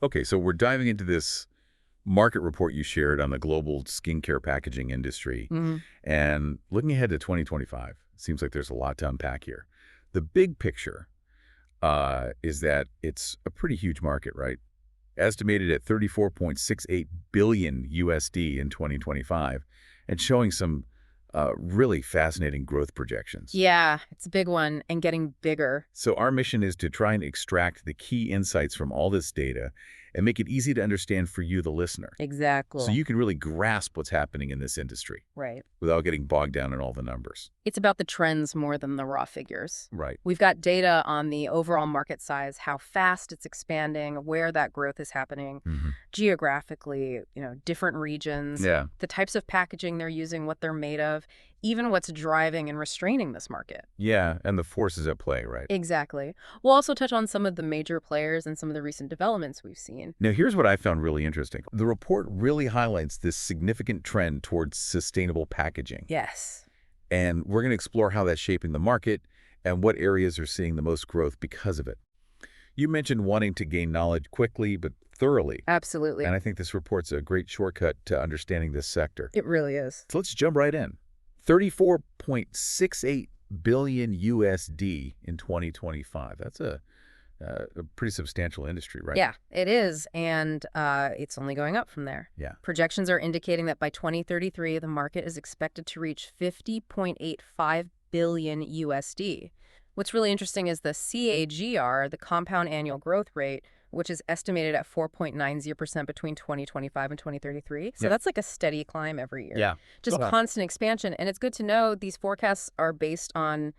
Okay, so we're diving into this market report you shared on the global skincare packaging industry. Hmm. And looking ahead to 2025, seems like there's a lot to unpack here. The big picture is that it's a pretty huge market, right? Estimated at 34.68 billion USD in 2025, and showing some really fascinating growth projections. Yeah, it's a big one and getting bigger. So our mission is to try and extract the key insights from all this data and make it easy to understand for you, the listener, so Exactly. you can really grasp what's happening in this industry Right. without getting bogged down in all the numbers. It's about the trends more than the raw figures. Right. We've got data on the overall market size, how fast it's expanding, where that growth is happening, Hmm. geographically, different regions, Yeah. the types of packaging they're using, what they're made of, even what's driving and restraining this market. Yeah, and the forces at play, right? Exactly. We'll also touch on some of the major players and some of the recent developments we've seen. Now, here's what I found really interesting. The report really highlights this significant trend towards sustainable packaging. Yes. And we're going to explore how that's shaping the market and what areas are seeing the most growth because of it. You mentioned wanting to gain knowledge quickly but thoroughly. Absolutely. And I think this report's a great shortcut to understanding this sector. It really is. So let's jump right in. 34.68 billion USD in 2025. That's a pretty substantial industry, right? Yeah, it is. And it's only going up from there. Yeah. Projections are indicating that by 2033, the market is expected to reach 50.85 billion USD. What's really interesting is the CAGR, the compound annual growth rate, which is estimated at 4.90% between 2025 and 2033. So Yep. that's like a steady climb every year. Yeah. Just Okay. constant expansion. And it's good to know these forecasts are based on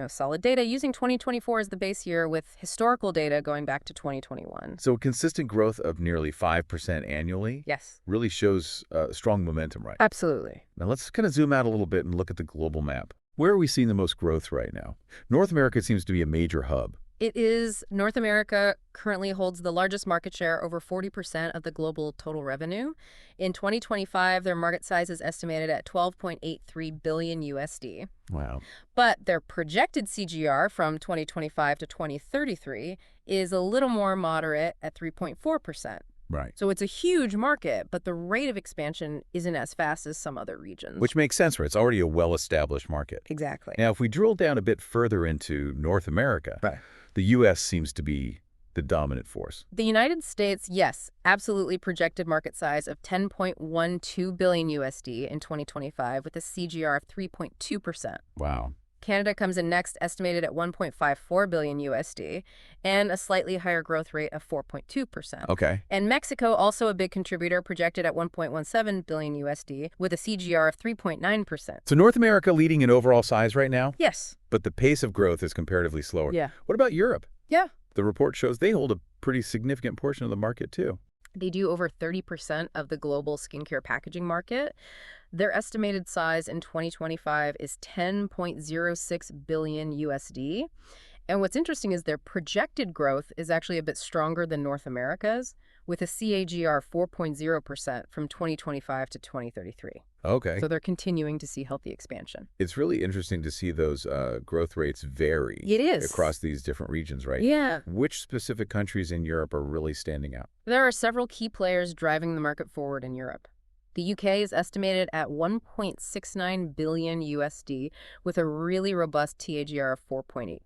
solid data using 2024 as the base year with historical data going back to 2021. So consistent growth of nearly 5% annually Yes, really shows strong momentum, right? absolutely. Now let's kind of zoom out a little bit and look at the global map. Where are we seeing the most growth right now? North America seems to be a major hub. It is North America currently holds the largest market share, over 40% of the global total revenue. In 2025, their market size is estimated at 12.83 billion USD. Wow. But their projected CGR from 2025 to 2033 is a little more moderate at 3.4%. Right. So it's a huge market, but the rate of expansion isn't as fast as some other regions. Which makes sense, right? It's already a well-established market. Exactly. Now, if we drill down a bit further into North America, Right. the U.S. seems to be the dominant force. The United States, yes, absolutely projected market size of 10.12 billion USD in 2025 with a CGR of 3.2%. Wow. Canada comes in next, estimated at 1.54 billion USD, and a slightly higher growth rate of 4.2%. Okay. And Mexico, also a big contributor, projected at 1.17 billion USD with a CGR of 3.9%. So North America leading in overall size right now, Yes. but the pace of growth is comparatively slower. Yeah. What about Europe? Yeah. The report shows they hold a pretty significant portion of the market, too. They do over 30% of the global skincare packaging market. Their estimated size in 2025 is 10.06 billion USD. And what's interesting is their projected growth is actually a bit stronger than North America's, with a CAGR 4.0% from 2025 to 2033. Okay. So they're continuing to see healthy expansion. It's really interesting to see those growth rates vary It is. across these different regions, right? Yeah. Which specific countries in Europe are really standing out? There are several key players driving the market forward in Europe. The UK is estimated at 1.69 billion USD with a really robust TAGR of 4.8%.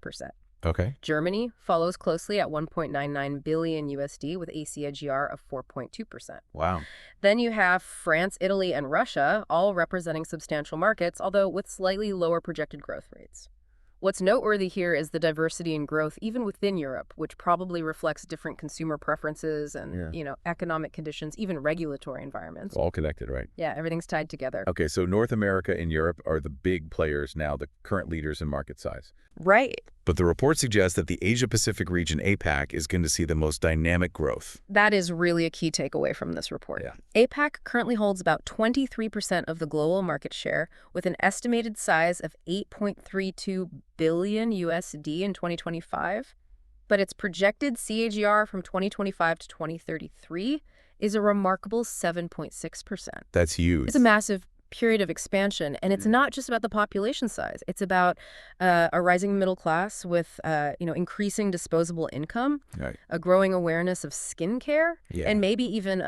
Okay. Germany follows closely at 1.99 billion USD with a CAGR of 4.2%. Wow. Then you have France, Italy, and Russia, all representing substantial markets, although with slightly lower projected growth rates. What's noteworthy here is the diversity in growth even within Europe, which probably reflects different consumer preferences and, economic conditions, even regulatory environments. All connected, right? Yeah, everything's tied together. Okay, so North America and Europe are the big players now, the current leaders in market size. Right. But the report suggests that the Asia-Pacific region, APAC, is going to see the most dynamic growth. That is really a key takeaway from this report. Yeah. APAC currently holds about 23% of the global market share with an estimated size of 8.32 billion USD in 2025. But its projected CAGR from 2025 to 2033 is a remarkable 7.6%. That's huge. It's a massive period of expansion. And it's not just about the population size. It's about a rising middle class with, increasing disposable income, Right. a growing awareness of skincare, Yeah. and maybe even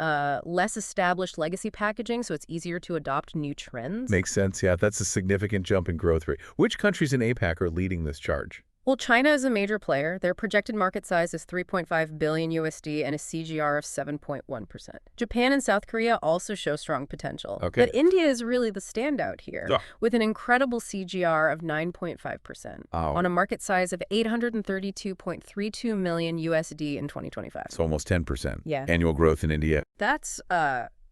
less established legacy packaging, so it's easier to adopt new trends. Makes sense. Yeah, that's a significant jump in growth rate. Which countries in APAC are leading this charge? Well, China is a major player. Their projected market size is 3.5 billion USD and a CGR of 7.1%. Japan and South Korea also show strong potential. Okay. But India is really the standout here, Yeah. with an incredible CGR of 9.5% Oh. on a market size of 832.32 million USD in 2025. It's almost 10%. Yeah. Annual growth in India. That's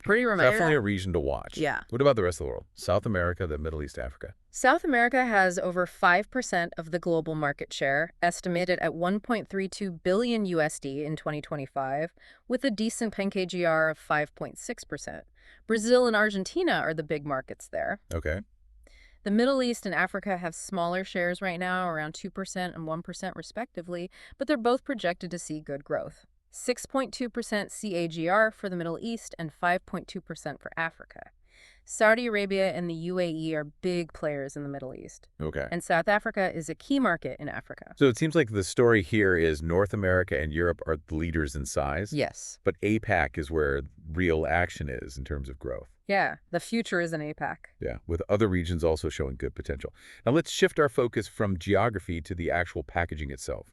pretty remarkable. Definitely a region to watch. Yeah. What about the rest of the world? South America, the Middle East, Africa? South America has over 5% of the global market share, estimated at 1.32 billion USD in 2025, with a decent PEN-KGR of 5.6%. Brazil and Argentina are the big markets there. Okay. The Middle East and Africa have smaller shares right now, around 2% and 1% respectively, but they're both projected to see good growth. 6.2% CAGR for the Middle East and 5.2% for Africa. Saudi Arabia and the UAE are big players in the Middle East. Okay. And South Africa is a key market in Africa. So it seems like the story here is North America and Europe are the leaders in size. Yes. But APAC is where real action is in terms of growth. Yeah, the future is in APAC. Yeah, with other regions also showing good potential. Now let's shift our focus from geography to the actual packaging itself.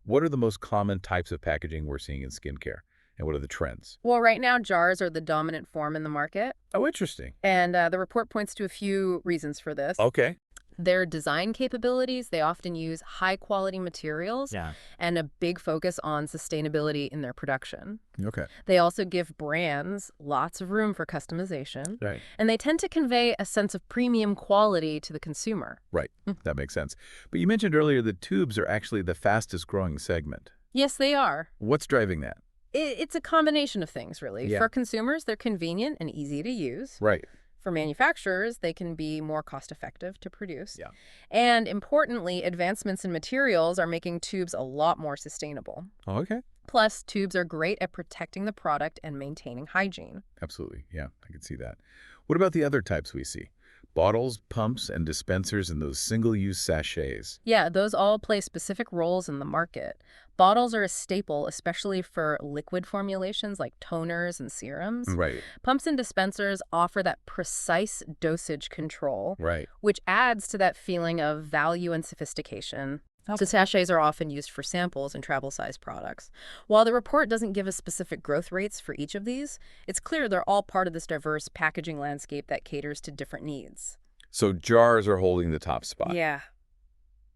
What are the most common types of packaging we're seeing in skincare? And what are the trends? Well, right now, jars are the dominant form in the market. Oh, interesting. And the report points to a few reasons for this. Okay. Their design capabilities, they often use high-quality materials and a big focus on sustainability in their production. Okay. They also give brands lots of room for customization. Right. And they tend to convey a sense of premium quality to the consumer. Right. That makes sense. But you mentioned earlier that tubes are actually the fastest growing segment. Yes, they are. What's driving that? It's a combination of things, really. Yeah. For consumers, they're convenient and easy to use. Right. For manufacturers, they can be more cost-effective to produce. Yeah. And importantly, advancements in materials are making tubes a lot more sustainable. Oh, okay. Plus, tubes are great at protecting the product and maintaining hygiene. Absolutely. Yeah, I can see that. What about the other types we see? Bottles, pumps, and dispensers, and those single-use sachets. Yeah, those all play specific roles in the market. Bottles are a staple, especially for liquid formulations like toners and serums. Right. Pumps and dispensers offer that precise dosage control, Right. which adds to that feeling of value and sophistication. So sachets are often used for samples and travel-sized products. While the report doesn't give us specific growth rates for each of these, it's clear they're all part of this diverse packaging landscape that caters to different needs. So jars are holding the top spot, Yeah,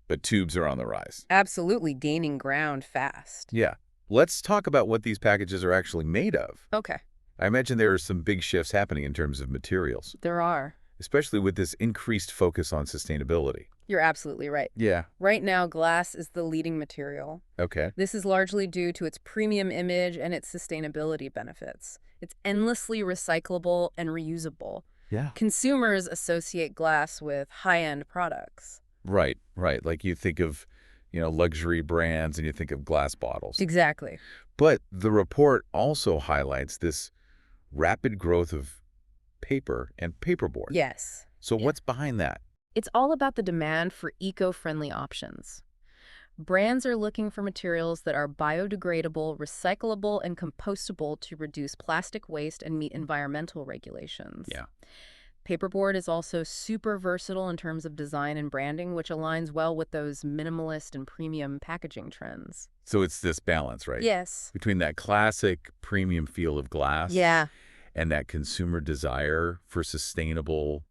but tubes are on the rise. absolutely gaining ground fast. Yeah. Let's talk about what these packages are actually made of. Okay, I imagine there are some big shifts happening in terms of materials, there are. especially with this increased focus on sustainability. You're absolutely right. Yeah. Right now, glass is the leading material. Okay. This is largely due to its premium image and its sustainability benefits. It's endlessly recyclable and reusable. Yeah. Consumers associate glass with high-end products. Right. Right. Like you think of, luxury brands and you think of glass bottles. Exactly. But the report also highlights this rapid growth of paper and paperboard. Yes. So what's behind that? It's all about the demand for eco-friendly options. Brands are looking for materials that are biodegradable, recyclable, and compostable to reduce plastic waste and meet environmental regulations. Yeah. Paperboard is also super versatile in terms of design and branding, which aligns well with those minimalist and premium packaging trends. So it's this balance, right? Yes. Between that classic premium feel of glass and that consumer desire for sustainable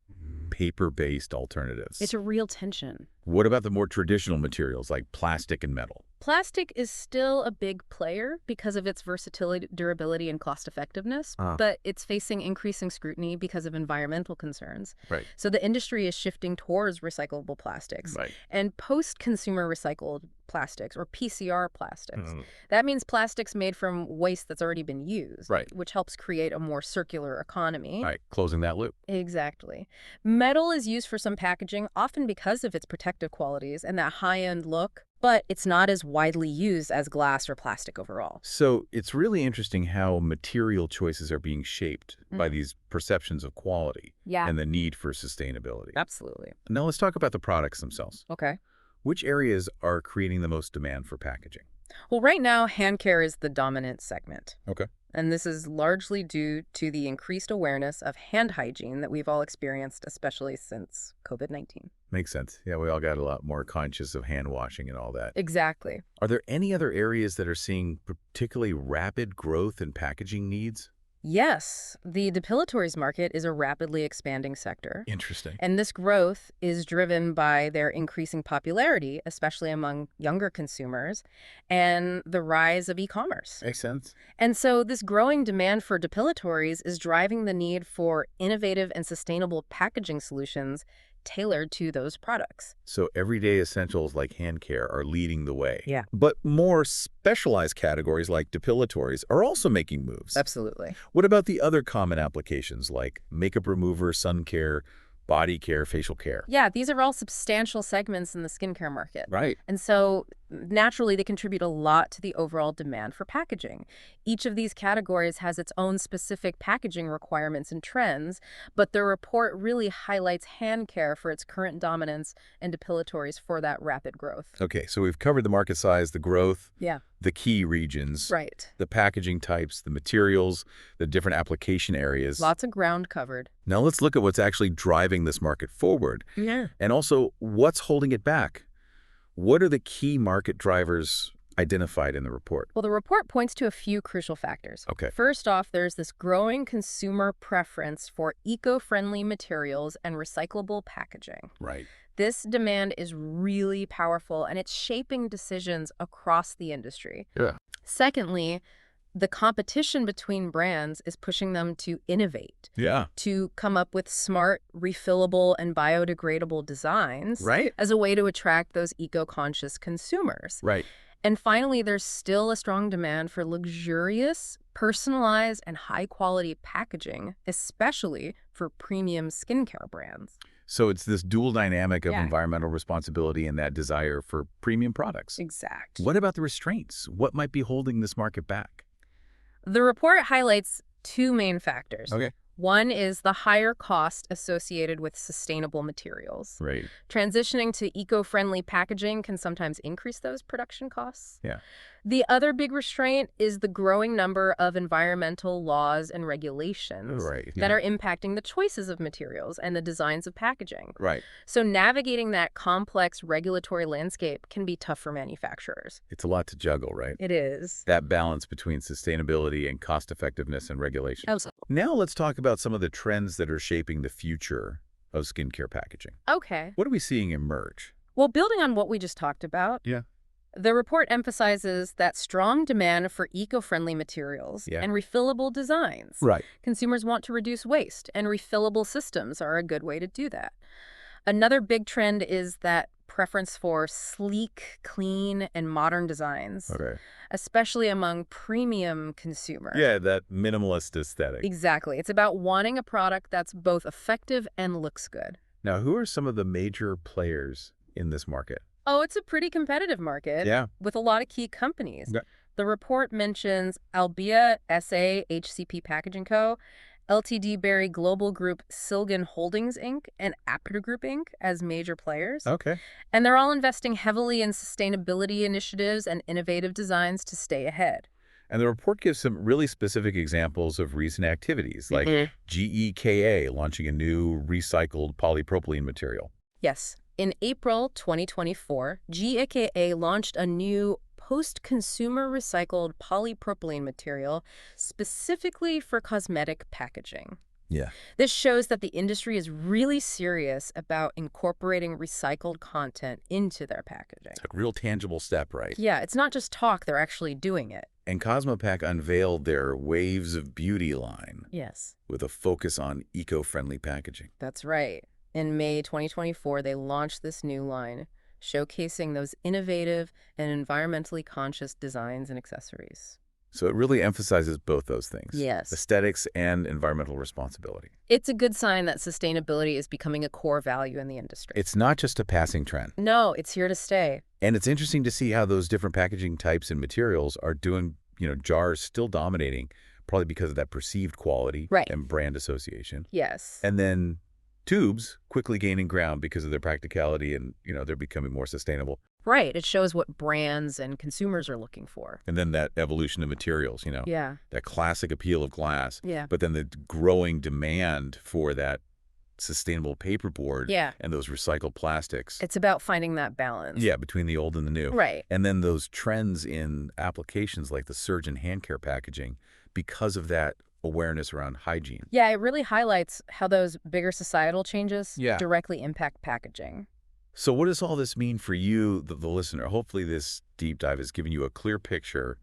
paper-based alternatives. It's a real tension. What about the more traditional materials like plastic and metal? Plastic is still a big player because of its versatility, durability, and cost-effectiveness, but it's facing increasing scrutiny because of environmental concerns. Right. So the industry is shifting towards recyclable plastics and post-consumer recycled plastics, or PCR plastics. That means plastics made from waste that's already been used, which helps create a more circular economy. Right, closing that loop. Exactly. Metal is used for some packaging, often because of its protective qualities and that high-end look, but it's not as widely used as glass or plastic overall. So it's really interesting how material choices are being shaped by Mm. these perceptions of quality Yeah, and the need for sustainability. absolutely. Now let's talk about the products themselves. Okay. Which areas are creating the most demand for packaging? Well, right now, hand care is the dominant segment. Okay. And this is largely due to the increased awareness of hand hygiene that we've all experienced, especially since COVID-19. Makes sense. Yeah, we all got a lot more conscious of hand washing and all that. Exactly. Are there any other areas that are seeing particularly rapid growth in packaging needs? Yes, the depilatories market is a rapidly expanding sector. Interesting. And this growth is driven by their increasing popularity, especially among younger consumers, and the rise of e-commerce. Makes sense. And so this growing demand for depilatories is driving the need for innovative and sustainable packaging solutions tailored to those products. So everyday essentials like hand care are leading the way. Yeah. But more specialized categories like depilatories are also making moves. Absolutely. What about the other common applications like makeup remover, sun care, body care, facial care? Yeah, these are all substantial segments in the skincare market. Right. And so naturally, they contribute a lot to the overall demand for packaging. Each of these categories has its own specific packaging requirements and trends, but the report really highlights hand care for its current dominance and depilatories for that rapid growth. Okay, so we've covered the market size, the growth, Yeah. the key regions, Right. the packaging types, the materials, the different application areas. Lots of ground covered. Now let's look at what's actually driving this market forward Yeah. and also what's holding it back. What are the key market drivers identified in the report? Well, the report points to a few crucial factors. Okay. First off, there's this growing consumer preference for eco-friendly materials and recyclable packaging. Right. This demand is really powerful, and it's shaping decisions across the industry. Yeah. Secondly, the competition between brands is pushing them to innovate, Yeah. to come up with smart, refillable, and biodegradable designs Right. as a way to attract those eco-conscious consumers. Right. And finally, there's still a strong demand for luxurious, personalized, and high-quality packaging, especially for premium skincare brands. So it's this dual dynamic of Yeah. environmental responsibility and that desire for premium products. Exact. What about the restraints? What might be holding this market back? The report highlights two main factors. Okay. One is the higher cost associated with sustainable materials. Right. Transitioning to eco-friendly packaging can sometimes increase those production costs. Yeah. The other big restraint is the growing number of environmental laws and regulations Right. that are impacting the choices of materials and the designs of packaging. Right. So navigating that complex regulatory landscape can be tough for manufacturers. It's a lot to juggle, right? It is. That balance between sustainability and cost effectiveness and regulation. Absolutely. Now let's talk about some of the trends that are shaping the future of skincare packaging. Okay. What are we seeing emerge? Well, building on what we just talked about, Yeah. the report emphasizes that strong demand for eco-friendly materials Yeah. and refillable designs. Right. Consumers want to reduce waste, and refillable systems are a good way to do that. Another big trend is that preference for sleek, clean, and modern designs, Okay. especially among premium consumers. Yeah, that minimalist aesthetic. Exactly. It's about wanting a product that's both effective and looks good. Now, who are some of the major players in this market? Oh, it's a pretty competitive market Yeah. with a lot of key companies. Okay. The report mentions Albia SA HCP Packaging Co., LTD Berry Global Group Silgan Holdings Inc., and Apter Group Inc. as major players. Okay. And they're all investing heavily in sustainability initiatives and innovative designs to stay ahead. And the report gives some really specific examples of recent activities, like GEKA launching a new recycled polypropylene material. Yes. In April 2024, GEKA launched a new post-consumer recycled polypropylene material specifically for cosmetic packaging. Yeah. This shows that the industry is really serious about incorporating recycled content into their packaging. A real tangible step, right? Yeah, it's not just talk, they're actually doing it. And Cosmopac unveiled their Waves of Beauty line Yes, with a focus on eco-friendly packaging. that's right. In May 2024, they launched this new line, showcasing those innovative and environmentally conscious designs and accessories. So it really emphasizes both those things, Yes. aesthetics and environmental responsibility. It's a good sign that sustainability is becoming a core value in the industry. It's not just a passing trend. No, it's here to stay. And it's interesting to see how those different packaging types and materials are doing, jars still dominating, probably because of that perceived quality Right. and brand association. Yes. And then tubes quickly gaining ground because of their practicality and, they're becoming more sustainable. Right. It shows what brands and consumers are looking for. And then that evolution of materials, Yeah. that classic appeal of glass, Yeah. but then the growing demand for that sustainable paperboard Yeah. and those recycled plastics. It's about finding that balance. Yeah, between the old and the new. Right. And then those trends in applications like the surge in hand care packaging because of that awareness around hygiene. Yeah, it really highlights how those bigger societal changes Yeah. directly impact packaging. So what does all this mean for you, the listener? Hopefully this deep dive has given you a clear picture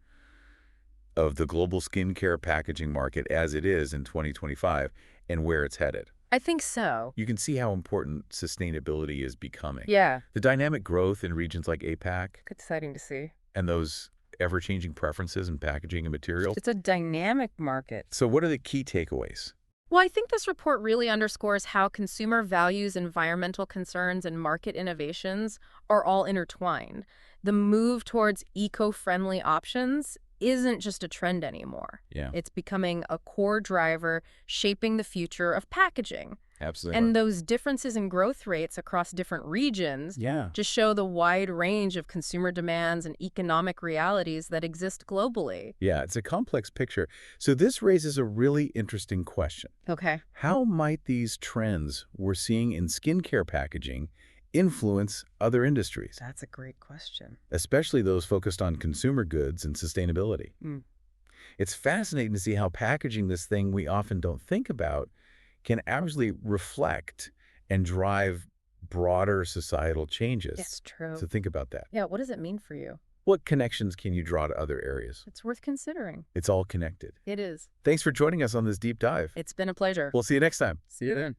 of the global skincare packaging market as it is in 2025 and where it's headed. I think so. You can see how important sustainability is becoming. Yeah. The dynamic growth in regions like APAC Exciting to see. and those ever-changing preferences in packaging and materials. It's a dynamic market. So what are the key takeaways? Well, I think this report really underscores how consumer values, environmental concerns, and market innovations are all intertwined. The move towards eco-friendly options isn't just a trend anymore. Yeah, It's becoming a core driver shaping the future of packaging. absolutely. And those differences in growth rates across different regions Yeah. just show the wide range of consumer demands and economic realities that exist globally. Yeah, it's a complex picture. So this raises a really interesting question. Okay. How might these trends we're seeing in skincare packaging influence other industries, That's a great question. especially those focused on consumer goods and sustainability? Mm. It's fascinating to see how packaging, this thing we often don't think about, can actually reflect and drive broader societal changes. It's true. So think about that. Yeah, what does it mean for you? What connections can you draw to other areas? It's worth considering. It's all connected. It is. Thanks for joining us on this deep dive. It's been a pleasure. We'll see you next time. See you then.